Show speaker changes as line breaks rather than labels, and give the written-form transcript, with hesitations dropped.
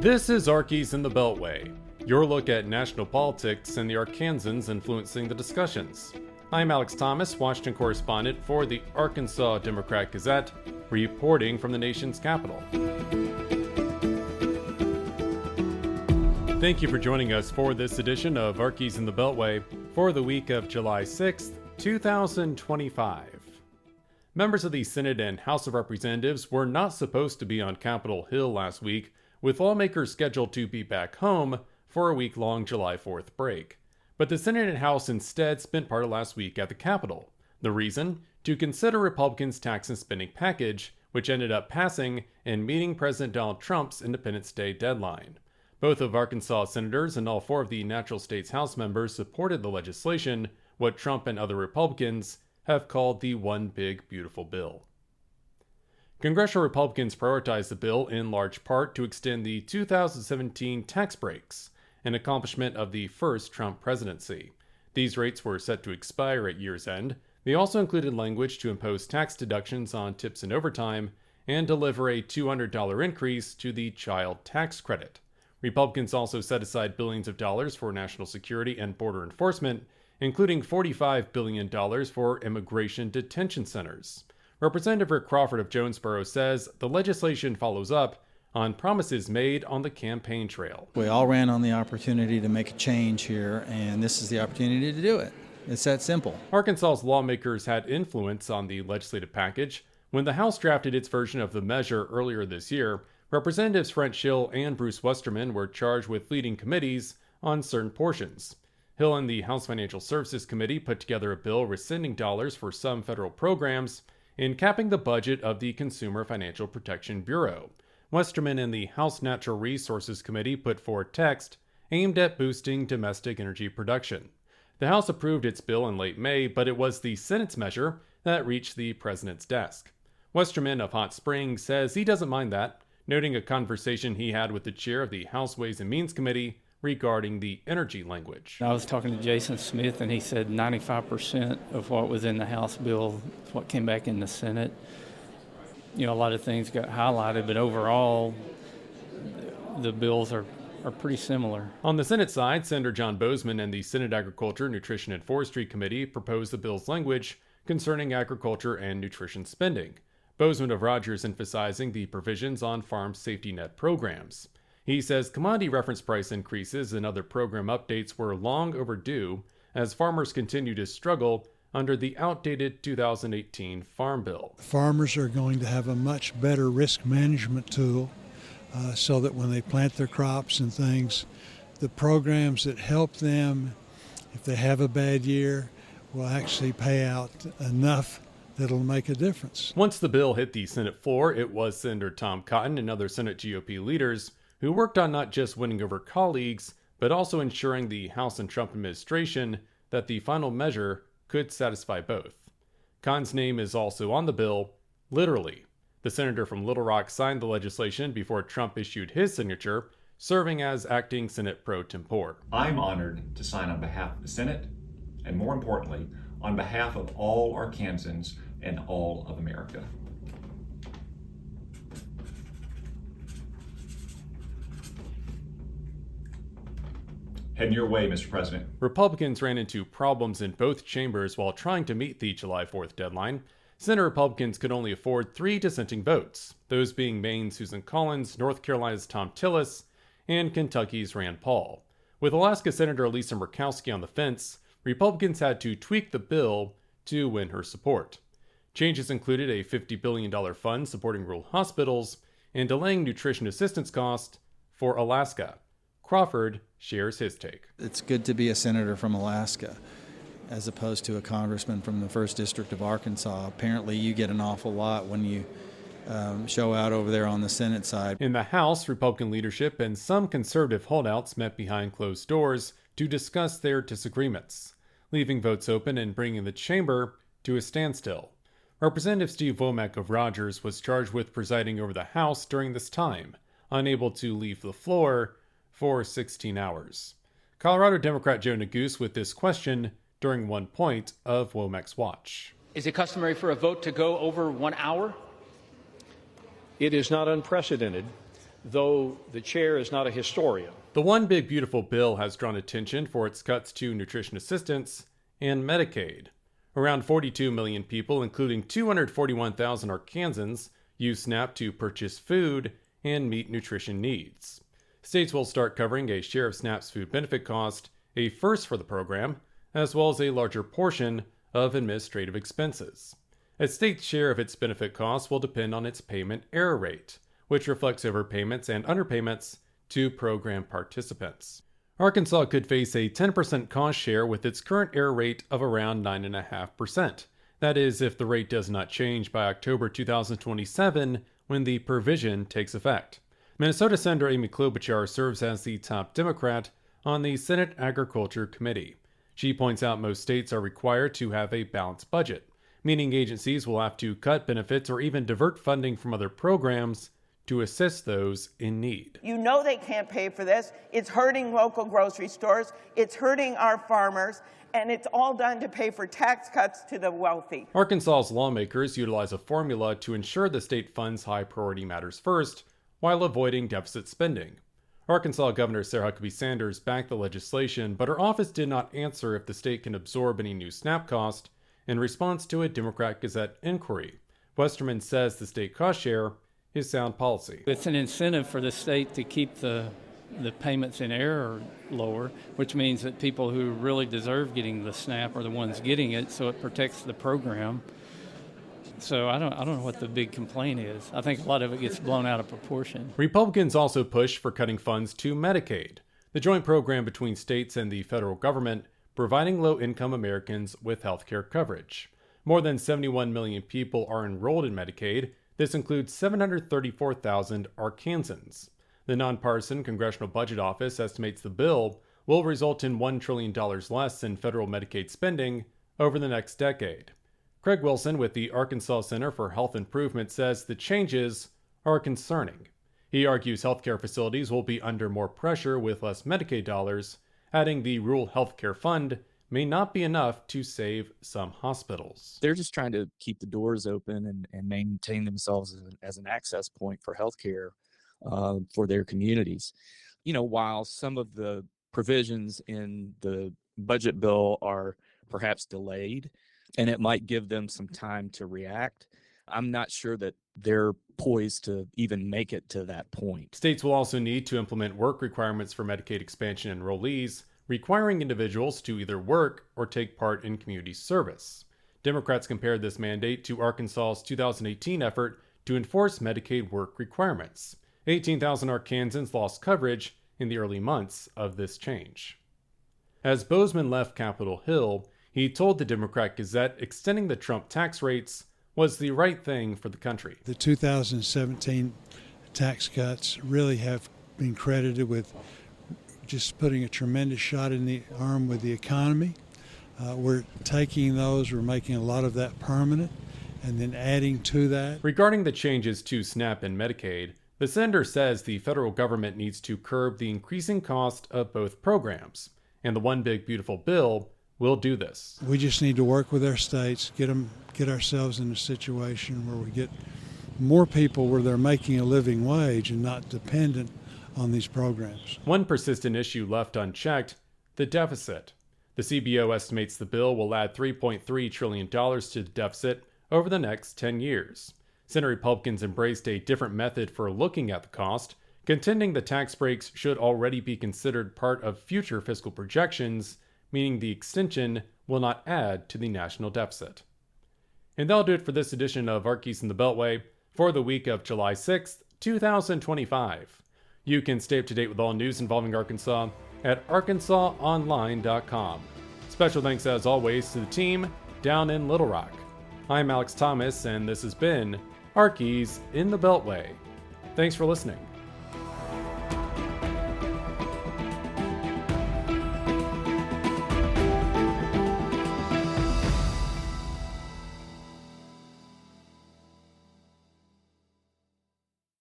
This is Arkies in the Beltway, your look at national politics and the Arkansans influencing the discussions. I'm Alex Thomas, Washington correspondent for the Arkansas Democrat-Gazette, reporting from the nation's capital. Thank you for joining us for this edition of Arkies in the Beltway for the week of July 6th, 2025. Members of the Senate and House of Representatives were not supposed to be on Capitol Hill last week, with lawmakers scheduled to be back home for a week-long July 4th break. But the Senate and House instead spent part of last week at the Capitol. The reason? To consider Republicans' tax and spending package, which ended up passing and meeting President Donald Trump's Independence Day deadline. Both of Arkansas senators and all four of the Natural States House members supported the legislation, what Trump and other Republicans have called the One Big Beautiful Bill. Congressional Republicans prioritized the bill in large part to extend the 2017 tax breaks, an accomplishment of the first Trump presidency. These rates were set to expire at year's end. They also included language to impose tax deductions on tips and overtime and deliver a $200 increase to the child tax credit. Republicans also set aside billions of dollars for national security and border enforcement, including $45 billion for immigration detention centers. Representative Rick Crawford of Jonesboro says the legislation follows up on promises made on the campaign trail.
We all ran on the opportunity to make a change here, and this is the opportunity to do it. It's that simple.
Arkansas's lawmakers had influence on the legislative package. When the House drafted its version of the measure earlier this year, Representatives French Hill and Bruce Westerman were charged with leading committees on certain portions. Hill and the House Financial Services Committee put together a bill rescinding dollars for some federal programs and capping the budget of the Consumer Financial Protection Bureau. Westerman and the House Natural Resources Committee put forward text aimed at boosting domestic energy production. The House approved its bill in late May, but it was the Senate's measure that reached the president's desk. Westerman of Hot Springs says he doesn't mind that, noting a conversation he had with the chair of the House Ways and Means Committee regarding the energy language.
I was talking to Jason Smith, and he said 95% of what was in the House bill is what came back in the Senate. You know, a lot of things got highlighted, but overall, the bills are pretty similar.
On the Senate side, Senator John Bozeman and the Senate Agriculture, Nutrition, and Forestry Committee proposed the bill's language concerning agriculture and nutrition spending. Bozeman of Rogers emphasizing the provisions on farm safety net programs. He says commodity reference price increases and other program updates were long overdue as farmers continue to struggle under the outdated 2018 Farm Bill.
Farmers are going to have a much better risk management tool so that when they plant their crops and things, the programs that help them, if they have a bad year, will actually pay out enough that'll make a difference.
Once the bill hit the Senate floor, it was Senator Tom Cotton and other Senate GOP leaders who worked on not just winning over colleagues, but also ensuring the House and Trump administration that the final measure could satisfy both. Cotton's name is also on the bill, literally. The senator from Little Rock signed the legislation before Trump issued his signature, serving as acting Senate pro tempore.
I'm honored to sign on behalf of the Senate, and more importantly, on behalf of all Arkansans and all of America. Heading your way, Mr. President.
Republicans ran into problems in both chambers while trying to meet the July 4th deadline. Senate Republicans could only afford 3 dissenting votes, those being Maine's Susan Collins, North Carolina's Tom Tillis, and Kentucky's Rand Paul. With Alaska Senator Lisa Murkowski on the fence, Republicans had to tweak the bill to win her support. Changes included a $50 billion fund supporting rural hospitals and delaying nutrition assistance costs for Alaska. Crawford shares his take.
It's good to be a senator from Alaska as opposed to a congressman from the 1st District of Arkansas. Apparently you get an awful lot when you show out over there on the Senate side.
In the House, Republican leadership and some conservative holdouts met behind closed doors to discuss their disagreements, leaving votes open and bringing the chamber to a standstill. Representative Steve Womack of Rogers was charged with presiding over the House during this time, unable to leave the floor for 16 hours. Colorado Democrat Joe Neguse with this question during one point of Womack's watch.
Is it customary for a vote to go over 1 hour?
It is not unprecedented
though the chair is not a historian.
The One Big Beautiful Bill has drawn attention for its cuts to nutrition assistance and Medicaid. Around 42 million people, including 241,000 Arkansans, use SNAP to purchase food and meet nutrition needs. States will start covering a share of SNAP's food benefit cost, a first for the program, as well as a larger portion of administrative expenses. A state's share of its benefit costs will depend on its payment error rate, which reflects overpayments and underpayments to program participants. Arkansas could face a 10% cost share with its current error rate of around 9.5%. That is, if the rate does not change by October 2027 when the provision takes effect. Minnesota Senator Amy Klobuchar serves as the top Democrat on the Senate Agriculture Committee. She points out most states are required to have a balanced budget, meaning agencies will have to cut benefits or even divert funding from other programs to assist those in need.
You know they can't pay for this. It's hurting local grocery stores. It's hurting our farmers. And it's all done to pay for tax cuts to the wealthy.
Arkansas's lawmakers utilize a formula to ensure the state funds high priority matters first while avoiding deficit spending. Arkansas Governor Sarah Huckabee Sanders backed the legislation, but her office did not answer if the state can absorb any new SNAP cost in response to a Democrat-Gazette inquiry. Westerman says the state cost share is sound policy.
It's an incentive for the state to keep the payments in error lower, which means that people who really deserve getting the SNAP are the ones getting it, so it protects the program. So I don't know what the big complaint is. I think a lot of it gets blown out of proportion.
Republicans also push for cutting funds to Medicaid, the joint program between states and the federal government, providing low-income Americans with health care coverage. More than 71 million people are enrolled in Medicaid. This includes 734,000 Arkansans. The nonpartisan Congressional Budget Office estimates the bill will result in $1 trillion less in federal Medicaid spending over the next decade. Craig Wilson with the Arkansas Center for Health Improvement says the changes are concerning. He argues healthcare facilities will be under more pressure with less Medicaid dollars, adding the Rural Healthcare Fund may not be enough to save some hospitals.
They're just trying to keep the doors open and maintain themselves as an access point for healthcare for their communities. You know, while some of the provisions in the budget bill are perhaps delayed, and it might give them some time to react, I'm not sure that they're poised to even make it to that point.
States will also need to implement work requirements for Medicaid expansion enrollees, requiring individuals to either work or take part in community service. Democrats compared this mandate to Arkansas's 2018 effort to enforce Medicaid work requirements. 18,000 Arkansans lost coverage in the early months of this change. As Bozeman left Capitol Hill, he told the Democrat-Gazette extending the Trump tax rates was the right thing for the country.
The 2017 tax cuts really have been credited with just putting a tremendous shot in the arm with the economy. We're taking those, we're making a lot of that permanent, and then adding to that.
Regarding the changes to SNAP and Medicaid, the senator says the federal government needs to curb the increasing cost of both programs, and the One Big Beautiful Bill will do this.
We just need to work with our states, get ourselves in a situation where we get more people where they're making a living wage and not dependent on these programs.
One persistent issue left unchecked, the deficit. The CBO estimates the bill will add $3.3 trillion to the deficit over the next 10 years. Senate Republicans embraced a different method for looking at the cost, contending the tax breaks should already be considered part of future fiscal projections, meaning the extension will not add to the national deficit. And that'll do it for this edition of Arkies in the Beltway for the week of July 6th, 2025. You can stay up to date with all news involving Arkansas at arkansasonline.com. Special thanks as always to the team down in Little Rock. I'm Alex Thomas, and this has been Arkies in the Beltway. Thanks for listening.